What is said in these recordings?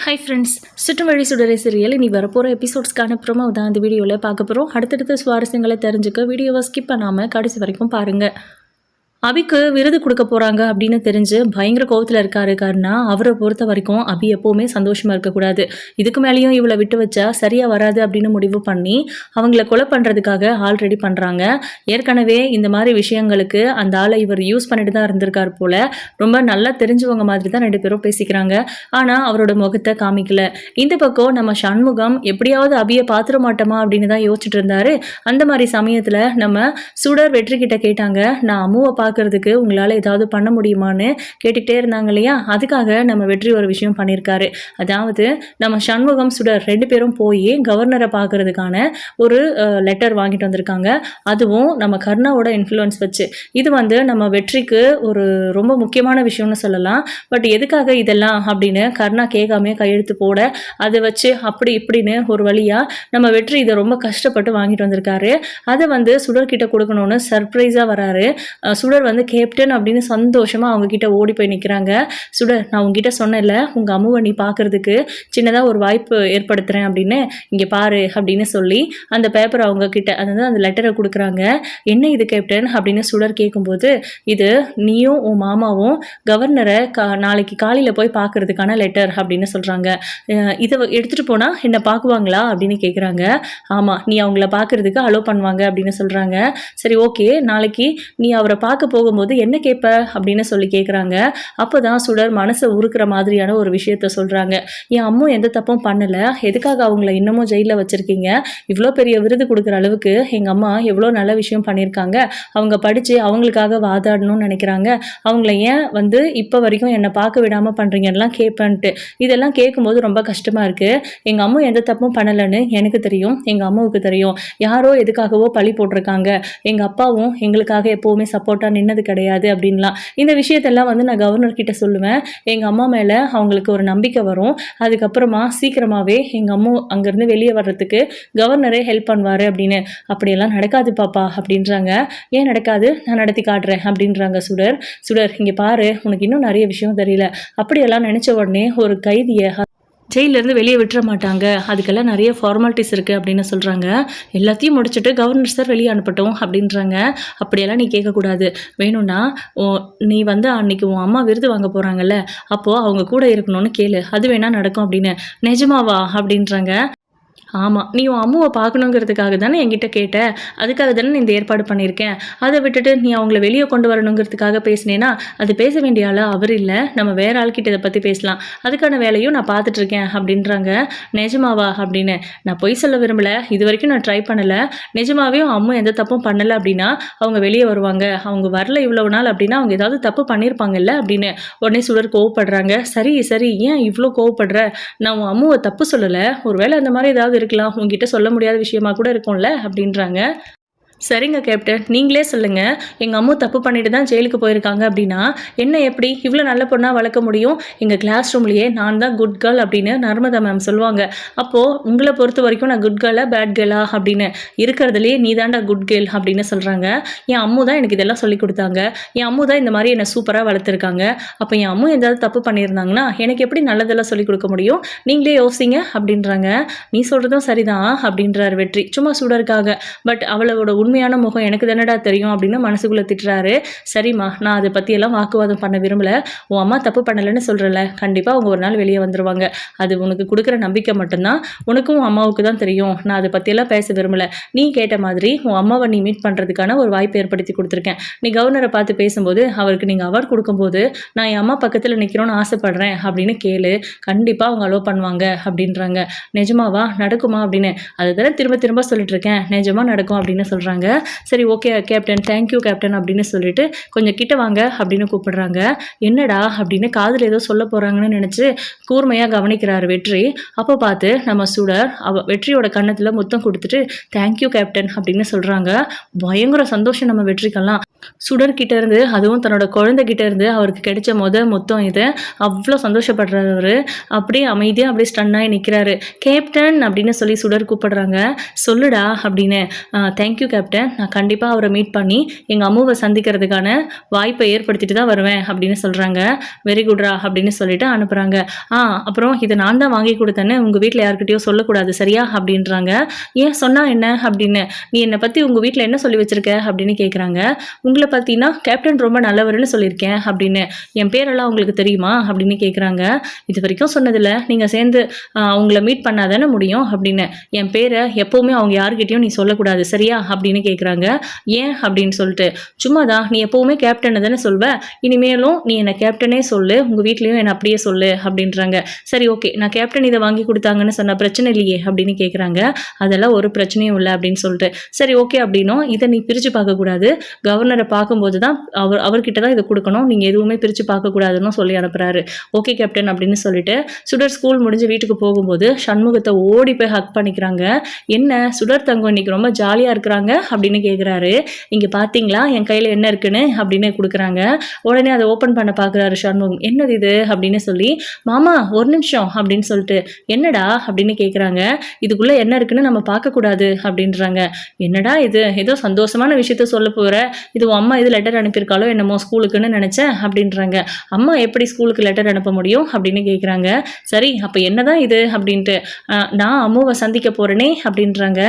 Hi friends, சுற்றும் வழி சுடரை சீரியல் இனி வரப்போகிற எபிசோட்ஸ்க்கான ப்ரோமோ தான் இந்த வீடியோவில் பார்க்க போகிறோம். அடுத்தடுத்த சுவாரஸ்யங்களை தெரிஞ்சுக்க வீடியோவை ஸ்கிப் பண்ணாமல் கடைசி வரைக்கும் பாருங்கள். அபிக்கு விருது கொடுக்க போகிறாங்க அப்படின்னு தெரிஞ்சு பயங்கர கோவத்தில் இருக்காரு கருணா. அவரை பொறுத்த வரைக்கும் அபி எப்போவுமே சந்தோஷமாக இருக்கக்கூடாது. இதுக்கு மேலேயும் இவளை விட்டு வச்சா சரியாக வராது அப்படின்னு முடிவு பண்ணி அவங்கள கொலை பண்ணுறதுக்காக ஆள் ரெடி பண்ணுறாங்க. ஏற்கனவே இந்த மாதிரி விஷயங்களுக்கு அந்த ஆளை இவர் யூஸ் பண்ணிட்டு தான் இருந்திருக்கார் போல். ரொம்ப நல்லா தெரிஞ்சவங்க மாதிரி தான் 2 பேரும் பேசிக்கிறாங்க. ஆனால் அவரோட முகத்தை காமிக்கல. இந்த பக்கம் நம்ம சண்முகம் எப்படியாவது அபியை பார்த்துட மாட்டோமா அப்படின்னு தான் யோசிச்சுட்டு இருந்தாரு. அந்த மாதிரி சமயத்தில் நம்ம சுடர் வெற்றி கிட்ட கேட்டாங்க, நான் அம்முவை பார்க்கறதுக்கு உங்களால் ஏதாவது பண்ண முடியுமான்னு கேட்டுக்கிட்டே இருந்தாங்க இல்லையா. அதுக்காக நம்ம வெற்றி ஒரு விஷயம் பண்ணியிருக்காரு. அதாவது நம்ம சண்முகம் சுடர் 2 பேரும் போய் கவர்னரை பார்க்கறதுக்கான ஒரு லெட்டர் வாங்கிட்டு வந்திருக்காங்க. அதுவும் நம்ம கர்ணாவோட இன்ஃப்ளூயன்ஸ் வச்சு. இது நம்ம வெற்றிக்கு ஒரு ரொம்ப முக்கியமான விஷயம்னு சொல்லலாம். பட் எதுக்காக இதெல்லாம் அப்படின்னு கர்ணா கேட்காம கையெழுத்து போட அதை வச்சு அப்படி இப்படின்னு ஒரு வழியாக நம்ம வெற்றி இதை ரொம்ப கஷ்டப்பட்டு வாங்கிட்டு வந்திருக்காரு. அதை சுடர்கிட்ட கொடுக்கணும்னு சர்ப்ரைஸாக வராரு. சுடர் கேப்டன் அப்படின்னு சந்தோஷமாக அவங்க கிட்ட ஓடி போய் நிற்கிறாங்க. சுடர், நான் உங்ககிட்ட சொன்னேன்ல உங்கள் அம்முவை நீ பார்க்கறதுக்கு சின்னதாக ஒரு வாய்ப்பு ஏற்படுத்துகிறேன் அப்படின்னு, இங்கே பாரு அப்படின்னு சொல்லி அந்த பேப்பர் அவங்க கிட்ட அதாவது அந்த லெட்டரை கொடுக்குறாங்க. என்ன இது கேப்டன் அப்படின்னு சுடர் கேட்கும்போது, இது நீயும் உன் மாமாவும் கவர்னரை நாளைக்கு காலையில் போய் பார்க்கறதுக்கான லெட்டர் அப்படின்னு சொல்கிறாங்க. இதை எடுத்துகிட்டு போனால் என்னை பார்க்குவாங்களா அப்படின்னு கேட்குறாங்க. ஆமாம், நீ அவங்கள பார்க்கறதுக்கு அலோவ் பண்ணுவாங்க அப்படின்னு சொல்கிறாங்க. சரி, ஓகே, நாளைக்கு நீ அவரை பார்க்க போகும்போது என்ன கேட்ப அப்படின்னு சொல்லி கேட்குறாங்க. அப்போ தான் சுடர் மனசை உருக்குற மாதிரியான ஒரு விஷயத்த சொல்கிறாங்க. என் அம்மா எந்த தப்பும் பண்ணலை, எதுக்காக அவங்கள இன்னமும் ஜெயிலில் வச்சுருக்கீங்க? இவ்வளோ பெரிய விருது கொடுக்குற அளவுக்கு எங்கள் அம்மா எவ்வளோ நல்ல விஷயம் பண்ணியிருக்காங்க. அவங்க படித்து அவங்களுக்காக வாதாடணும்னு நினைக்கிறாங்க. அவங்கள ஏன் இப்போ வரைக்கும் என்னை பார்க்க விடாமல் பண்ணுறீங்கலாம் கேட்பேன்ட்டு. இதெல்லாம் கேட்கும்போது ரொம்ப கஷ்டமாக இருக்குது. எங்கள் அம்மா எந்த தப்பும் பண்ணலைன்னு எனக்கு தெரியும், எங்கள் அம்மாவுக்கு தெரியும். யாரோ எதுக்காகவோ பழி போட்டிருக்காங்க. எங்கள் அப்பாவும் எங்களுக்காக எப்போவுமே சப்போர்ட்டாக நின்னது கிடையாது அப்படின்லாம். இந்த விஷயத்தெல்லாம் நான் கவர்னர்கிட்ட சொல்லுவேன். எங்கள் அம்மா மேலே அவங்களுக்கு ஒரு நம்பிக்கை வரும். அதுக்கப்புறமா சீக்கிரமாகவே எங்கள் அம்மா அங்கேருந்து வெளியே வர்றதுக்கு கவர்னரே ஹெல்ப் பண்ணுவார் அப்படின்னு. அப்படியெல்லாம் நடக்காது பாப்பா அப்படின்றாங்க. ஏன் நடக்காது? நான் நடத்தி காட்டுறேன் அப்படின்றாங்க சுடர். சுடர், இங்கே பாரு, உனக்கு இன்னும் நிறைய விஷயம் தெரியல. அப்படியெல்லாம் நினச்ச உடனே ஒரு கைதியை ஜெயிலேருந்து வெளியே விட்டுற மாட்டாங்க. அதுக்கெல்லாம் நிறைய ஃபார்மாலிட்டிஸ் இருக்குது அப்படின்னு சொல்கிறாங்க. எல்லாத்தையும் முடிச்சுட்டு கவர்னர் சார் வெளியே அனுப்பட்டும் அப்படின்றாங்க. அப்படியெல்லாம் நீ கேட்கக்கூடாது. வேணும்னா நீ அன்னைக்கு உன் அம்மா விருது வாங்க போகிறாங்கல்ல, அப்போது அவங்க கூட இருக்கணும்னு கேளு, அது வேணால் நடக்கும் அப்படின்னு. நிஜமாவா அப்படின்றாங்க. ஆமாம், நீ உன் அம்மாவை பார்க்கணுங்கிறதுக்காக தானே என்கிட்ட கேட்ட, அதுக்காக தானே இந்த ஏற்பாடு பண்ணியிருக்கேன். அதை விட்டுட்டு நீ அவங்கள வெளியே கொண்டு வரணுங்கிறதுக்காக பேசினேன்னா அது பேச வேண்டிய ஆள் அவர் இல்லை, நம்ம வேற ஆள்கிட்ட இதை பற்றி பேசலாம். அதுக்கான வேலையும் நான் பார்த்துட்ருக்கேன் அப்படின்றாங்க. நிஜமாவா அப்படின்னு. நான் பொய் சொல்ல விரும்பலை, இது வரைக்கும் நான் ட்ரை பண்ணலை. நிஜமாவே அம்மா எந்த தப்பும் பண்ணலை அப்படின்னா அவங்க வெளியே வருவாங்க. அவங்க வரல இவ்வளோ நாள் அப்படின்னா அவங்க ஏதாவது தப்பு பண்ணியிருப்பாங்கல்ல அப்படின்னு. உடனே சுடர் கோவப்படுறாங்க. சரி சரி, ஏன் இவ்வளோ கோவப்படுற? நான் உன் அம்மாவை தப்பு சொல்லலை, ஒருவேளை அந்த மாதிரி ஏதாவது இருக்கலாம், உங்ககிட்ட சொல்ல முடியாத விஷயமா கூட இருக்கும்ல அப்படின்றாங்க. சரிங்க கேப்டன், நீங்களே சொல்லுங்கள், எங்கள் அம்மா தப்பு பண்ணிட்டு தான் ஜெயிலுக்கு போயிருக்காங்க அப்படின்னா என்ன எப்படி இவ்வளோ நல்ல பொண்ணாக வளர்க்க முடியும்? எங்கள் கிளாஸ் ரூம்லேயே நான் தான் குட் கேர்ள் அப்படின்னு நர்மதா மேம் சொல்லுவாங்க. அப்போது உங்களை பொறுத்த வரைக்கும் நான் குட் கேர்ளா பேட் கேர்ளா அப்படின்னு? இருக்கிறதுலையே நீ தாண்டா குட் கேர்ள் அப்படின்னு சொல்கிறாங்க. என் அம்மு தான் எனக்கு இதெல்லாம் சொல்லி கொடுத்தாங்க, என் அம்மு தான் இந்த மாதிரி என்னை சூப்பராக வளர்த்துருக்காங்க. அப்போ என் அம்மு ஏதாவது தப்பு பண்ணியிருந்தாங்கன்னா எனக்கு எப்படி நல்லதெல்லாம் சொல்லி கொடுக்க முடியும்? நீங்களே யோசிங்க அப்படின்றாங்க. நீ சொல்கிறதும் சரிதான் அப்படின்றார் வெற்றி, சும்மா சுடருக்காக. பட் அவளோட உண்மையான முகம் எனக்கு தானடா தெரியும் அப்படின்னு மனசுக்குள்ளே திட்டுறாரு. சரிம்மா, நான் அதை பற்றியெல்லாம் வாக்குவாதம் பண்ண விரும்பலை. உன் அம்மா தப்பு பண்ணலைன்னு சொல்கிறல, கண்டிப்பாக அவங்க ஒரு நாள் வெளியே வந்துடுவாங்க. அது உனக்கு கொடுக்குற நம்பிக்கை மட்டும்தான், உனக்கும் உன் அம்மாவுக்கு தான் தெரியும். நான் அதை பற்றியெல்லாம் பேச விரும்பலை. நீ கேட்ட மாதிரி உன் அம்மாவை நீ மீட் பண்ணுறதுக்கான ஒரு வாய்ப்பு ஏற்படுத்தி கொடுத்துருக்கேன். நீ கவர்னரை பார்த்து பேசும்போது அவருக்கு நீங்கள் அவார்ட் கொடுக்கும்போது நான் என் அம்மா பக்கத்தில் நிற்கிறோன்னு ஆசைப்பட்றேன் அப்படின்னு கேளு, கண்டிப்பாக அவங்க அலோவ் பண்ணுவாங்க அப்படின்றாங்க. நிஜமாவா? நடக்குமா அப்படின்னு? அதை தானே திரும்ப திரும்ப சொல்லிட்டு இருக்கேன், நிஜமாக நடக்கும் அப்படின்னு சொல்கிறாங்க. சரி, ஓகே கேப்டன், தேங்க்யூ கேப்டன் அப்படின்னு சொல்லிட்டு கொஞ்சம் கிட்ட வாங்க அப்படின்னு கூப்பிடுறாங்க. என்னடா அப்படின்னு காதில் ஏதோ சொல்ல போகிறாங்கன்னு நினச்சி கூர்மையாக கவனிக்கிறார் வெற்றி. அப்போ பார்த்து நம்ம சுடர் வெற்றியோட கன்னத்தில் முத்தம் கொடுத்துட்டு தேங்க்யூ கேப்டன் அப்படின்னு சொல்கிறாங்க. பயங்கர சந்தோஷம் நம்ம வெற்றிக்கெல்லாம். சுடர்கிட்ட இருந்து, அதுவும் தன்னோட குழந்தைகிட்ட இருந்து அவருக்கு கிடைச்ச மொத்தம் இது. அவ்வளோ சந்தோஷப்படுறவர். அப்படியே அமைதியாக அப்படியே ஸ்டன்னாகி நிற்கிறாரு. கேப்டன் அப்படின்னு சொல்லி சுடர் கூப்பிடுறாங்க. சொல்லுடா அப்படின்னு. தேங்க்யூ கேப்டன் கேப்டன், நான் கண்டிப்பாக அவரை மீட் பண்ணி எங்கள் அம்முவை சந்திக்கிறதுக்கான வாய்ப்பை ஏற்படுத்திட்டு தான் வருவேன் அப்படின்னு சொல்கிறாங்க. வெரி குட்ரா அப்படின்னு சொல்லிட்டு அனுப்புகிறாங்க. அப்புறம் இதை நான் தான் வாங்கி கொடுத்தேன்னு உங்கள் வீட்டில் யார்கிட்டயோ சொல்லக்கூடாது சரியா அப்படின்றாங்க. ஏன் சொன்னால் என்ன அப்படின்னு, நீ என்னை பற்றி உங்கள் வீட்டில் என்ன சொல்லி வச்சுருக்க அப்படின்னு கேட்குறாங்க. உங்களை பற்றினா கேப்டன் ரொம்ப நல்லவர்னு சொல்லியிருக்கேன் அப்படின்னு. என் பேரெல்லாம் உங்களுக்கு தெரியுமா அப்படின்னு கேட்குறாங்க. இது வரைக்கும் சொன்னதில்ல, நீங்கள் சேர்ந்து அவங்கள மீட் பண்ணாதானே முடியும் அப்படின்னு. என் பேரை எப்போவுமே அவங்க யார்கிட்டையும் நீ சொல்லக்கூடாது சரியா அப்படின்னு கேட்குறாங்க. ஏன் அப்படின்னு சொல்லிட்டு, சும்மா தான், நீ எப்போவுமே கேப்டனை தானே சொல்வ, இனிமேலும் நீ என்னை கேப்டனே சொல்லு, உங்கள் வீட்லேயும் என்னை அப்படியே சொல்லு அப்படின்றாங்க. சரி ஓகே, நான் கேப்டன் இதை வாங்கி கொடுத்தாங்கன்னு சொன்ன பிரச்சனை இல்லையே அப்படின்னு கேட்குறாங்க. அதெல்லாம் ஒரு பிரச்சனையும் இல்லை அப்படின்னு சொல்லிட்டு, சரி ஓகே அப்படின்னும், இதை நீ பிரித்து பார்க்கக்கூடாது, கவர்னரை பார்க்கும்போது தான் அவர்கிட்ட தான் இதை கொடுக்கணும், நீங்கள் எதுவுமே பிரித்து பார்க்கக்கூடாதுன்னு சொல்லி அனுப்புகிறாரு. ஓகே கேப்டன் அப்படின்னு சொல்லிட்டு சுடர் ஸ்கூல் முடிஞ்சு வீட்டுக்கு போகும்போது சண்முகத்தை ஓடி போய் ஹக் பண்ணிக்கிறாங்க. என்ன சுடர் தங்கம் இன்னைக்கு ரொம்ப ஜாலியாக இருக்கிறாங்க அப்படின்னு கேட்குறாரு. இங்கே பார்த்தீங்களா என் கையில் என்ன இருக்குன்னு அப்படின்னு கொடுக்குறாங்க. உடனே அதை ஓப்பன் பண்ண பார்க்குறாரு சண்முகம். என்னது இது அப்படின்னு சொல்லி, மாமா ஒரு நிமிஷம் அப்படின்னு சொல்லிட்டு, என்னடா அப்படின்னு கேட்குறாங்க. இதுக்குள்ளே என்ன இருக்குன்னு நம்ம பார்க்கக்கூடாது அப்படின்றாங்க. என்னடா இது, ஏதோ சந்தோஷமான விஷயத்த சொல்ல போகிற, இது உன் அம்மா இது லெட்டர் அனுப்பியிருக்காளோ என்னமோ ஸ்கூலுக்குன்னு நினச்சேன் அப்படின்றாங்க. அம்மா எப்படி ஸ்கூலுக்கு லெட்டர் அனுப்ப முடியும் அப்படின்னு கேட்குறாங்க. சரி அப்போ என்னதான் இது அப்படின்ட்டு, நான் அம்முவை சந்திக்க போகிறேனே அப்படின்றாங்க.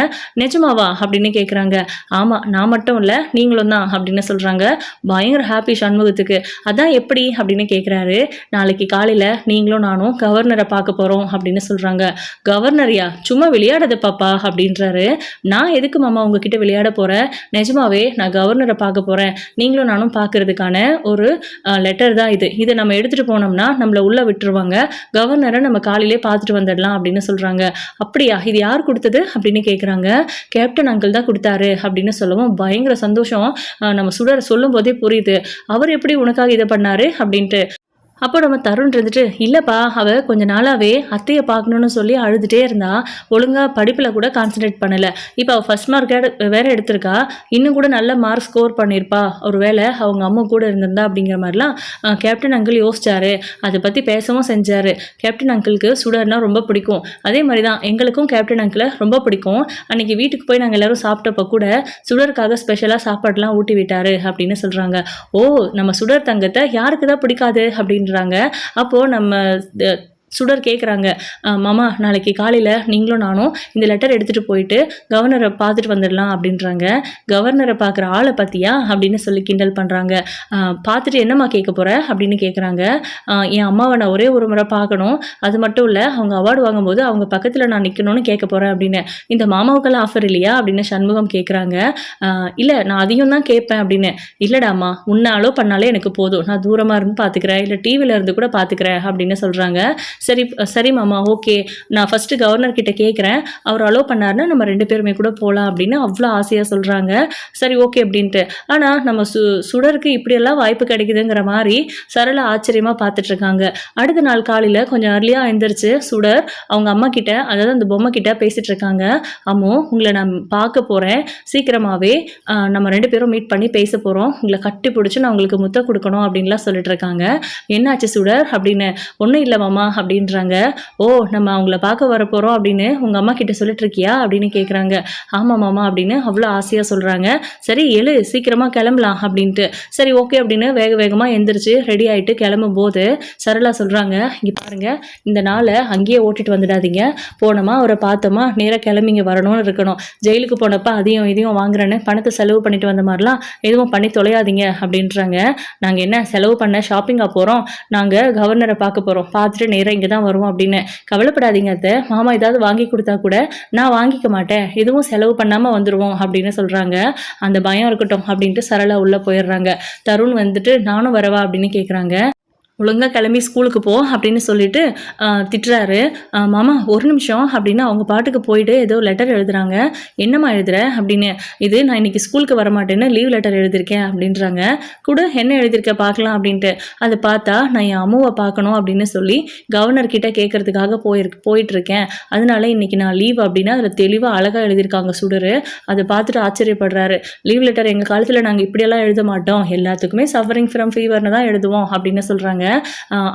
நிஜமாவா அப்படின்னு கேட்குறாங்க. ஆமாம், நான் மட்டும் இல்லை நீங்களும் தான் அப்படின்னு சொல்கிறாங்க. பயங்கர ஹாப்பி சண்முகத்துக்கு. அதான் எப்படி அப்படின்னு கேட்குறாரு. நாளைக்கு காலையில் நீங்களும் நானும் கவர்னரை பார்க்க போகிறோம் அப்படின்னு சொல்கிறாங்க. கவர்னரியா, சும்மா விளையாடாத பாப்பா அப்படின்றாரு. நான் எதுக்கு மாமா உங்ககிட்ட விளையாட போகிறேன், நிஜமாவே நான் கவர்னரை பார்க்க போகிறேன், நீங்களும் நானும் பார்க்கறதுக்கான ஒரு லெட்டர் தான் இது, இதை நம்ம எடுத்துகிட்டு போனோம்னா நம்மளை உள்ளே விட்டுருவாங்க, கவர்னரை நம்ம காலையிலே பார்த்துட்டு வந்துடலாம் அப்படின்னு சொல்கிறாங்க. அப்படியா, இது யார் கொடுத்தது அப்படின்னு கேட்குறாங்க. கேப்டன் அங்கிள் தான் கொடுத்தாரு அப்படின்னு சொல்லவும் பயங்கர சந்தோஷம். நம்ம சுடர் சொல்லும் போதே புரியுது, அவர் எப்படி உனக்காக இதை பண்ணாரு அப்படின்ட்டு. அப்போ நம்ம தருண் இருந்துட்டு, இல்லைப்பா அவள் கொஞ்ச நாளாகவே அத்தையை பார்க்கணுன்னு சொல்லி அழுதுகிட்டே இருந்தா, ஒழுங்காக படிப்பில் கூட கான்சன்ட்ரேட் பண்ணலை, இப்போ அவள் ஃபஸ்ட் மார்க் வேறு எடுத்திருக்கா, இன்னும் கூட நல்ல மார்க் ஸ்கோர் பண்ணியிருப்பா, ஒரு வேளை அவங்க அம்மா கூட இருந்திருந்தா அப்படிங்கிற மாதிரிலாம் கேப்டன் அங்கிள் யோசிச்சாரு. அதை பற்றி பேசவும் செஞ்சார். கேப்டன் அங்கிளுக்கு சுடர்னா ரொம்ப பிடிக்கும், அதே மாதிரி தான் எங்களுக்கும் கேப்டன் அங்கிளை ரொம்ப பிடிக்கும். அன்றைக்கி வீட்டுக்கு போய் நாங்கள் எல்லோரும் சாப்பிட்டப்போ கூட சுடருக்காக ஸ்பெஷலாக சாப்பாடுலாம் ஊட்டி விட்டார் அப்படின்னு சொல்கிறாங்க. ஓ, நம்ம சுடர் தங்கத்தை யாருக்கு தான் பிடிக்காது அப்படின்னு. அப்போ நம்ம சுடர் கேட்குறாங்க, மாமா நாளைக்கு காலையில் நீங்களும் நானும் இந்த லெட்டர் எடுத்துகிட்டு போயிட்டு கவர்னரை பார்த்துட்டு வந்துடலாம் அப்படின்றாங்க. கவர்னரை பார்க்குற ஆளை பற்றியா அப்படின்னு சொல்லி கிண்டல் பண்ணுறாங்க. பார்த்துட்டு என்னம்மா கேட்க போகிற அப்படின்னு கேட்குறாங்க. என் அம்மாவை நான் ஒரே ஒரு முறை பார்க்கணும், அது மட்டும் இல்லை அவங்க அவார்டு வாங்கும்போது அவங்க பக்கத்தில் நான் நிற்கணும்னு கேட்க போகிறேன் அப்படின்னு. இந்த மாமாவுக்கெல்லாம் ஆஃபர் இல்லையா அப்படின்னு சண்முகம் கேட்குறாங்க. இல்லை நான் அதையும் தான் கேட்பேன் அப்படின்னு. இல்லைடாம்மா, உன்னாலோ பண்ணாலே எனக்கு போதும், நான் தூரமாக இருந்து பார்த்துக்கிறேன், இல்லை டிவியில் இருந்து கூட பார்த்துக்கிறேன் அப்படின்னு சொல்கிறாங்க. சரி மாமா ஓகே, நான் ஃபஸ்ட்டு கவர்னர்கிட்ட கேட்குறேன், அவர் அலோவ் பண்ணாருன்னா நம்ம 2 பேருமே கூட போகலாம் அப்படின்னு அவ்வளோ ஆசையாக சொல்கிறாங்க. சரி ஓகே அப்படின்ட்டு. ஆனால் நம்ம சுடருக்கு இப்படியெல்லாம் வாய்ப்பு கிடைக்குதுங்கிற மாதிரி சரளா ஆச்சரியமாக பார்த்துட்ருக்காங்க. அடுத்த நாள் காலையில் கொஞ்சம் அர்லியாக எழுந்திரிச்சு சுடர் அவங்க அம்மா கிட்ட, அதாவது அந்த பொம்மை கிட்ட பேசிகிட்டு இருக்காங்க. அம்மோ உங்களை நான் பார்க்க போகிறேன், சீக்கிரமாகவே நம்ம 2 பேரும் மீட் பண்ணி பேச போகிறோம், உங்களை கட்டி பிடிச்சி நான் உங்களுக்கு முத்த கொடுக்கணும் அப்படின்லாம் சொல்லிட்டு இருக்காங்க. என்னாச்சு சுடர் அப்படின்னு. ஒன்றும் இல்லை மாமா அப்படின்றாங்க. ஓ, நம்ம அவங்கள பார்க்க வர போகிறோம் அப்படின்னு உங்கள் அம்மா கிட்ட சொல்லிட்டு இருக்கியா அப்படின்னு கேட்குறாங்க. ஆமாம் மாமா அப்படின்னு அவ்வளோ ஆசையாக சொல்கிறாங்க. சரி எழு, சீக்கிரமாக கிளம்பலாம் அப்படின்ட்டு. சரி ஓகே அப்படின்னு வேகமாக எந்திரிச்சு ரெடி ஆகிட்டு கிளம்பும் போது சரளா சொல்கிறாங்க, இங்கே பாருங்கள், இந்த நாளை அங்கேயே ஓட்டிட்டு வந்துடாதீங்க, போனோமா அவரை பார்த்தோமா நேராக கிளம்பிங்க வரணும்னு இருக்கணும், ஜெயிலுக்கு போனப்போ அதையும் இதையும் வாங்குறேன்னு பணத்தை செலவு பண்ணிட்டு வந்த மாதிரிலாம் எதுவும் பண்ணி தொலையாதீங்க அப்படின்றாங்க. நாங்கள் என்ன செலவு பண்ண ஷாப்பிங்காக போகிறோம், நாங்கள் கவர்னரை பார்க்க போகிறோம், பார்த்துட்டு நேராக இங்கே தான் வருவோம் அப்படின்னு. கவலைப்படாதீங்க அத்தை, மாமா ஏதாவது வாங்கி கொடுத்தா கூட நான் வாங்கிக்க மாட்டேன், எதுவும் செலவு பண்ணாமல் வந்துடுவோம் அப்படின்னு சொல்கிறாங்க. அந்த பயம் இருக்கட்டும் அப்படின்ட்டு சரளா உள்ளே போயிடுறாங்க. தருண் வந்துட்டு நானும் வரவா அப்படின்னு கேட்குறாங்க. ஒழுங்காக கிளம்பி ஸ்கூலுக்கு போ அப்படின்னு சொல்லிட்டு திட்டுறாரு. மாமா ஒரு நிமிஷம் அப்படின்னு அவங்க பாட்டுக்கு போயிட்டு ஏதோ லெட்டர் எழுதுறாங்க. என்னம்மா எழுதுற அப்படின்னு. இது நான் இன்னைக்கு ஸ்கூலுக்கு வரமாட்டேன்னு லீவ் லெட்டர் எழுதியிருக்கேன் அப்படின்றாங்க. கூட என்ன எழுதியிருக்க பார்க்கலாம் அப்படின்ட்டு. அதை பார்த்தா நான் என் அம்மாவை பார்க்கணும் அப்படின்னு சொல்லி கவர்னர்கிட்ட கேட்கறதுக்காக போயிட்டுருக்கேன், அதனால இன்னைக்கு நான் லீவ் அப்படின்னு அதில் தெளிவாக அழகாக எழுதியிருக்காங்க சுடரு. அதை பார்த்துட்டு ஆச்சரியப்படுறாரு. லீவ் லெட்டர் எங்கள் காலத்தில் நாங்கள் இப்படியெல்லாம் எழுத மாட்டோம், எல்லாத்துக்குமே சஃபரிங் ஃப்ரம் ஃபீவர்னு தான் எழுதுவோம் அப்படின்னு சொல்கிறாங்க.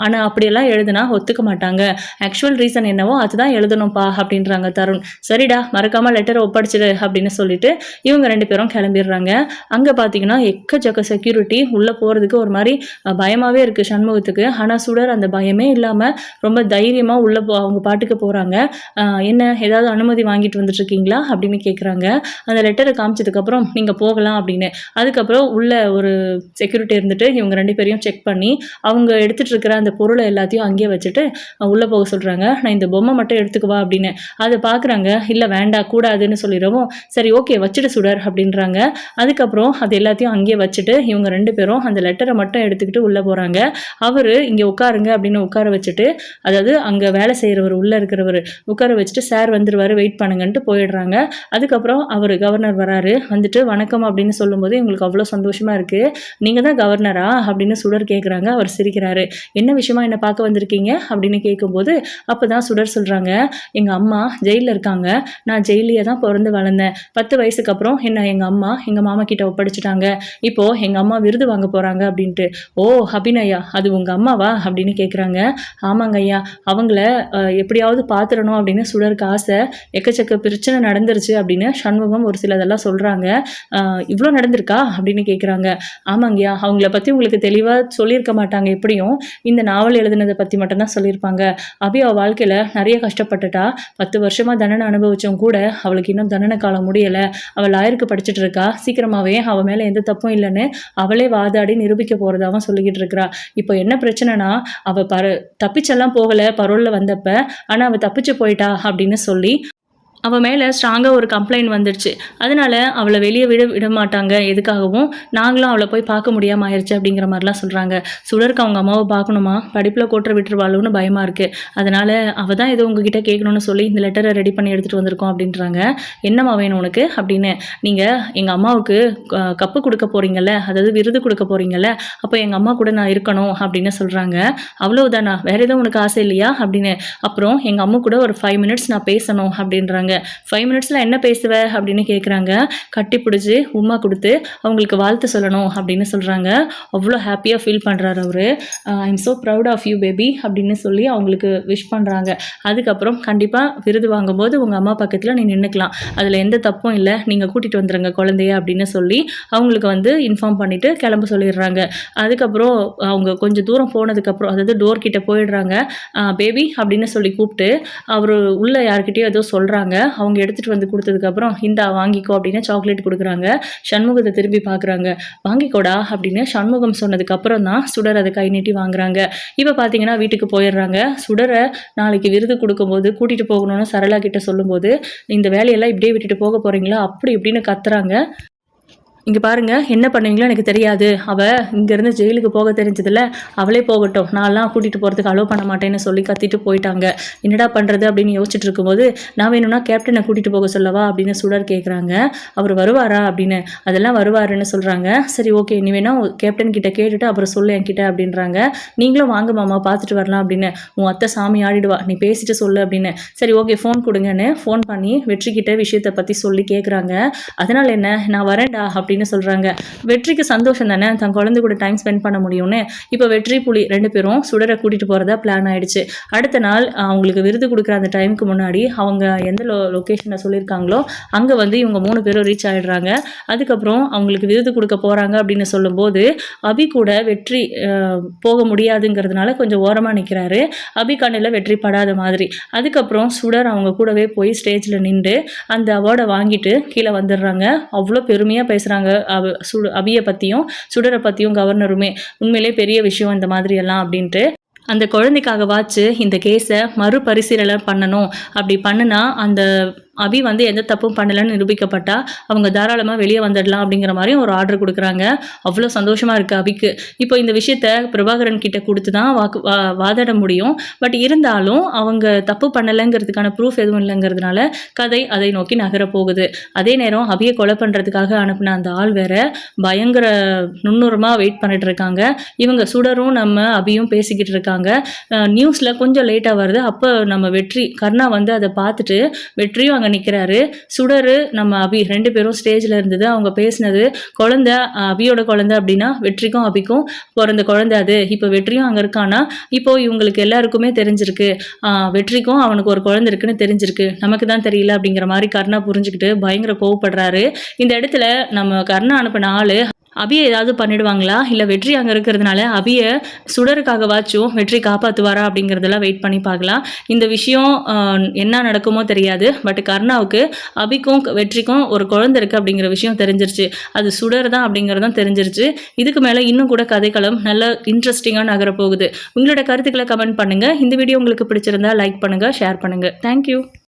ஆனால் அப்படியெல்லாம் எழுதுனா ஒத்துக்க மாட்டாங்க. ஆக்சுவல் ரீசன் என்னவோ அதுதான் எழுதணும்ப்பா அப்படின்றாங்க தருண். சரிடா மறக்காமல் லெட்டரை ஒப்படைச்சிடு அப்படின்னு சொல்லிட்டு இவங்க 2 பேரும் கிளம்பிடுறாங்க. அங்கே பார்த்தீங்கன்னா எக்கச்சக்க செக்யூரிட்டி உள்ளே போகிறதுக்கு ஒரு மாதிரி பயமாகவே இருக்குது சண்முகத்துக்கு. ஆனால் சுடர் அந்த பயமே இல்லாமல் ரொம்ப தைரியமாக உள்ளே அவங்க பாட்டுக்கு போகிறாங்க. என்ன ஏதாவது அனுமதி வாங்கிட்டு வந்துட்டுருக்கீங்களா அப்படின்னு கேட்குறாங்க. அந்த லெட்டரை காமிச்சதுக்கப்புறம் நீங்கள் போகலாம் அப்படின்னு. அதுக்கப்புறம் உள்ள ஒரு செக்யூரிட்டி இருந்துட்டு இவங்க 2 பேரையும் செக் பண்ணி அவங்க எடுத்துகிட்டு இருக்கிற அந்த பொருளை எல்லாத்தையும் அங்கேயே வச்சுட்டு உள்ளே போக சொல்கிறாங்க. நான் இந்த பொம்மை மட்டும் எடுத்துக்குவா அப்படின்னு. அதை பார்க்குறாங்க. இல்லை வேண்டாம் கூடாதுன்னு சொல்லிடவும் சரி ஓகே வச்சுட்டு சுடர் அப்படின்றாங்க. அதுக்கப்புறம் அது எல்லாத்தையும் அங்கேயே வச்சுட்டு இவங்க 2 பேரும் அந்த லெட்டரை மட்டும் எடுத்துக்கிட்டு உள்ளே போகிறாங்க. அவர் இங்கே உட்காருங்க அப்படின்னு உட்கார வச்சுட்டு, அதாவது அங்கே வேலை செய்கிறவர் உள்ளே இருக்கிறவர் உட்கார வச்சுட்டு சார் வந்துடுவார் வெயிட் பண்ணுங்கன்ட்டு போயிடுறாங்க. அதுக்கப்புறம் அவர் கவர்னர் வராரு. வந்துட்டு வணக்கம் அப்படின்னு சொல்லும்போது இவங்களுக்கு அவ்வளோ சந்தோஷமாக இருக்குது. நீங்கள் தான் கவர்னரா அப்படின்னு சுடர் கேட்குறாங்க. அவர் சிரிக்கிறாரு. என்ன விஷயமா என்ன பார்க்க வந்திருக்கீங்க அப்படின்னு கேட்கும்போது அப்போ தான் சுடர் சொல்கிறாங்க, எங்கள் அம்மா ஜெயிலில் இருக்காங்க. நான் ஜெயிலியே தான் பிறந்து வளர்ந்தேன். 10 வயசுக்கு அப்புறம் என்ன எங்கள் அம்மா எங்கள் மாமா கிட்ட ஒப்படைச்சிட்டாங்க. இப்போது எங்கள் அம்மா விருது வாங்க போகிறாங்க அப்படின்ட்டு. ஓ அபிநயா அது உங்கள் அம்மாவா அப்படின்னு கேட்குறாங்க. ஆமாங்க ஐயா, அவங்கள எப்படியாவது பார்த்துடணும் அப்படின்னு சுடருக்கு ஆசை. எக்கச்சக்க பிரச்சனை நடந்துருச்சு அப்படின்னு சண்முகம் ஒரு சிலதெல்லாம் சொல்கிறாங்க. இவ்வளோ நடந்திருக்கா அப்படின்னு கேட்குறாங்க. ஆமாங்கய்யா, அவங்கள பற்றி உங்களுக்கு தெளிவாக சொல்லியிருக்க மாட்டாங்க. எப்படியும் இந்த நாவல் எழுதுனதை பற்றி மட்டும்தான் சொல்லியிருப்பாங்க. அபி அவள் வாழ்க்கையில் நிறைய கஷ்டப்பட்டுட்டா. 10 வருஷமாக தண்டனை அனுபவிச்சவங்க கூட அவளுக்கு இன்னும் தண்டனை காலம் முடியலை. அவள் லாயருக்கு படிச்சுட்டு இருக்கா. சீக்கிரமாகவே அவள் மேலே எந்த தப்பும் இல்லைன்னு அவளே வாதாடி நிரூபிக்க போகிறதாவும் சொல்லிக்கிட்டு இருக்கிறா. இப்போ என்ன பிரச்சனைனா அவள் தப்பிச்செல்லாம் போகலை பரோலில் வந்தப்ப. ஆனால் அவள் தப்பிச்சு போயிட்டா அப்படின்னு சொல்லி அவள் மேலே ஸ்ட்ராங்காக ஒரு கம்ப்ளைண்ட் வந்துடுச்சு. அதனால் அவளை வெளியே விட மாட்டாங்க எதுக்காகவும். நாங்களும் அவளை போய் பார்க்க முடியாமல் ஆயிடுச்சு அப்படிங்கிற மாதிரிலாம் சொல்கிறாங்க. சுடருக்கு அவங்க அம்மாவை பார்க்கணுமா, படிப்பில் கோட்டை விட்டுருவாளுன்னு பயமாக இருக்குது. அதனால் அவள் தான் ஏதோ உங்ககிட்ட கேட்கணும்னு சொல்லி இந்த லெட்டரை ரெடி பண்ணி எடுத்துகிட்டு வந்திருக்கோம் அப்படின்றாங்க. என்னம்மா வேணும் உனக்கு அப்படின்னு. நீங்கள் எங்கள் அம்மாவுக்கு கப்பு கொடுக்க போகிறீங்கல்ல, அதாவது விருது கொடுக்க போகிறீங்கல்ல, அப்போ எங்கள் அம்மா கூட நான் இருக்கணும் அப்படின்னு சொல்கிறாங்க. அவ்வளவுதானா, வேறு எதுவும் உனக்கு ஆசை இல்லையா அப்படின்னு. அப்புறம் எங்கள் அம்மா கூட ஒரு 5 மினிட்ஸ் நான் பேசணும் அப்படின்றாங்க. 5 மினிட்ஸில் என்ன பேசுவ அப்படின்னு கேட்குறாங்க. கட்டி பிடிச்சி உம்மா கொடுத்து அவங்களுக்கு வாழ்த்து சொல்லணும் அப்படின்னு சொல்கிறாங்க. அவ்வளோ ஹாப்பியாக ஃபீல் பண்ணுறாரு அவர். I'm so proud of you baby அப்படின்னு சொல்லி அவங்களுக்கு விஷ் பண்ணுறாங்க. அதுக்கப்புறம் கண்டிப்பாக விருது வாங்கும்போது உங்கள் அம்மா பக்கத்தில் நீ நின்றுக்கலாம், அதில் எந்த தப்பும் இல்லை, நீங்கள் கூட்டிகிட்டு வந்துடுங்க குழந்தைய அப்படின்னு சொல்லி அவங்களுக்கு இன்ஃபார்ம் பண்ணிவிட்டு கிளம்ப சொல்லிடுறாங்க. அதுக்கப்புறம் அவங்க கொஞ்சம் தூரம் போனதுக்கப்புறம் அதாவது டோர் கிட்டே போயிடுறாங்க. பேபி அப்படின்னு சொல்லி கூப்பிட்டு அவர் உள்ள யார்கிட்டயோ ஏதோ சொல்கிறாங்க. அவங்க எடுத்துகிட்டு வந்து கொடுத்ததுக்கப்புறம் இந்தா வாங்கிக்கோ அப்படின்னு சாக்லேட் கொடுக்குறாங்க. சண்முகத்தை திரும்பி பார்க்குறாங்க. வாங்கிக்கோடா அப்படின்னு சண்முகம் சொன்னதுக்கப்புறம் தான் சுடர் அதை கை நீட்டி வாங்குறாங்க. இப்போ பார்த்தீங்கன்னா வீட்டுக்கு போயிடுறாங்க. சுடரை நாளைக்கு விருது கொடுக்கும்போது கூட்டிகிட்டு போகணும்னு சரளா கிட்ட சொல்லும்போது இந்த வேலையெல்லாம் இப்படியே விட்டுட்டு போக போகிறீங்களா அப்படி இப்படின்னு கத்துறாங்க. இங்கே பாருங்கள் என்ன பண்ணுவீங்களோ எனக்கு தெரியாது. அவள் இங்கேருந்து ஜெயிலுக்கு போக தெரிஞ்சதில்ல, அவளே போகட்டும், நான்லாம் கூட்டிகிட்டு போகிறதுக்கு அலோவ் பண்ண மாட்டேன்னு சொல்லி கத்திட்டு போயிட்டாங்க. என்னடா பண்ணுறது அப்படின்னு யோசிச்சுட்டு இருக்கும்போது நான் வேணும்னா கேப்டனை கூட்டிகிட்டு போக சொல்லவா அப்படின்னு சுடர் கேட்குறாங்க. அவர் வருவாரா அப்படின்னு. அதெல்லாம் வருவாருன்னு சொல்கிறாங்க. சரி ஓகே, நீ வேணா கேப்டன் கிட்ட கேட்டுட்டு அப்புறம் சொல்லு என்கிட்ட அப்படின்றாங்க. நீங்களும் வாங்க மாமா பார்த்துட்டு வரலாம் அப்படின்னு. உன் அத்தை சாமி ஆடிடுவா, நீ பேசிட்டு சொல்லு அப்படின்னு. சரி ஓகே ஃபோன் கொடுங்கன்னு ஃபோன் பண்ணி வெற்றிக்கிட்ட விஷயத்தை பற்றி சொல்லி கேட்குறாங்க. அதனால் என்ன, நான் வரேன்டா அப்படின்னு சொல்கிறாங்க. வெற்றிக்கு சந்தோஷம் தானே, தன் குழந்தை கூட டைம் ஸ்பெண்ட் பண்ண முடியும்னு. இப்போ வெற்றி புலி 2 பேரும் சுடரை கூட்டிகிட்டு போகிறதா பிளான் ஆகிடுச்சு. அடுத்த நாள் அவங்களுக்கு விருது கொடுக்குற அந்த டைமுக்கு முன்னாடி அவங்க எந்த லொக்கேஷனை சொல்லியிருக்காங்களோ அங்கே இவங்க 3 பேரும் ரீச் ஆகிடுறாங்க. அதுக்கப்புறம் அவங்களுக்கு விருது கொடுக்க போகிறாங்க அப்படின்னு சொல்லும்போது அபி கூட வெற்றி போக முடியாதுங்கிறதுனால கொஞ்சம் ஓரமாக நிற்கிறாரு. அபி கண்ணில் வெற்றி படாத மாதிரி. அதுக்கப்புறம் சுடர் அவங்க கூடவே போய் ஸ்டேஜில் நின்று அந்த அவார்டை வாங்கிட்டு கீழே வந்துடுறாங்க. அவ்வளோ பெருமையாக பேசுகிறாங்க அபியை பற்றியும் சுடரை பற்றியும் கவர்னருமே. உண்மையிலே பெரிய விஷயம் இந்த மாதிரி எல்லாம் அப்படின்ட்டு. அந்த குழந்தைக்காக வாச்சு இந்த கேஸை மறுபரிசீலனை பண்ணணும். அப்படி பண்ணுனா அந்த அபி எந்த தப்பும் பண்ணலைன்னு நிரூபிக்கப்பட்டா அவங்க தாராளமாக வெளியே வந்துடலாம் அப்படிங்கிற மாதிரி ஒரு ஆர்டர் கொடுக்குறாங்க. அவ்வளோ சந்தோஷமாக இருக்குது அபிக்கு. இப்போ இந்த விஷயத்த பிரபாகரன் கிட்ட கொடுத்து தான் வாதாட முடியும். பட் இருந்தாலும் அவங்க தப்பு பண்ணலைங்கிறதுக்கான ப்ரூஃப் எதுவும் இல்லைங்கிறதுனால கதை அதை நோக்கி நகர போகுது. அதே நேரம் அபியை கொலை பண்ணுறதுக்காக அனுப்பின அந்த ஆள் வேற பயங்கர நுண்ணுரமாக வெயிட் பண்ணிட்டு இருக்காங்க. இவங்க சுடரும் நம்ம அபியும் பேசிக்கிட்டு இருக்காங்க. நியூஸில் கொஞ்சம் லேட்டாக வருது. அப்போ நம்ம வெற்றி கர்ணா அதை பார்த்துட்டு வெற்றியும் அங்கே நிற்கிறாரு. சுடர் நம்ம அபி 2 பேரும் ஸ்டேஜில் இருந்தது. அவங்க பேசினது குழந்தை அபியோட குழந்தை அப்படின்னா வெற்றிக்கும் அபிக்கும் பிறந்த குழந்தை அது. இப்போ வெற்றியும் அங்கே இருக்கானா, இப்போ இவங்களுக்கு எல்லாருக்குமே தெரிஞ்சிருக்கு. வெற்றிக்கும் அவனுக்கு ஒரு குழந்தை இருக்குன்னு தெரிஞ்சிருக்கு, நமக்கு தான் தெரியல அப்படிங்கிற மாதிரி கர்ணா புரிஞ்சுக்கிட்டு பயங்கர கோவப்படுறாரு. இந்த இடத்துல நம்ம கர்ணா அனுப்பின ஆளு அபியை ஏதாவது பண்ணிடுவாங்களா, இல்லை வெற்றி அங்கே இருக்கிறதுனால அபியை சுடருக்காகவாச்சும் வெற்றி காப்பாற்றுவாரா அப்படிங்கிறதெல்லாம் வெயிட் பண்ணி பார்க்கலாம். இந்த விஷயம் என்ன நடக்குமோ தெரியாது. பட் கர்ணாவுக்கு அபிக்கும் வெற்றிக்கும் ஒரு குழந்தை இருக்குது அப்படிங்கிற விஷயம் தெரிஞ்சிருச்சு. அது சுடர் தான் அப்படிங்கிறதும் தெரிஞ்சிருச்சு. இதுக்கு மேலே இன்னும் கூட கதைக்களம் நல்ல இன்ட்ரெஸ்டிங்காக நகரப்போகுது. உங்களோட கருத்துக்களை கமெண்ட் பண்ணுங்கள். இந்த வீடியோ உங்களுக்கு பிடிச்சிருந்தா லைக் பண்ணுங்கள், ஷேர் பண்ணுங்கள். தேங்க்யூ.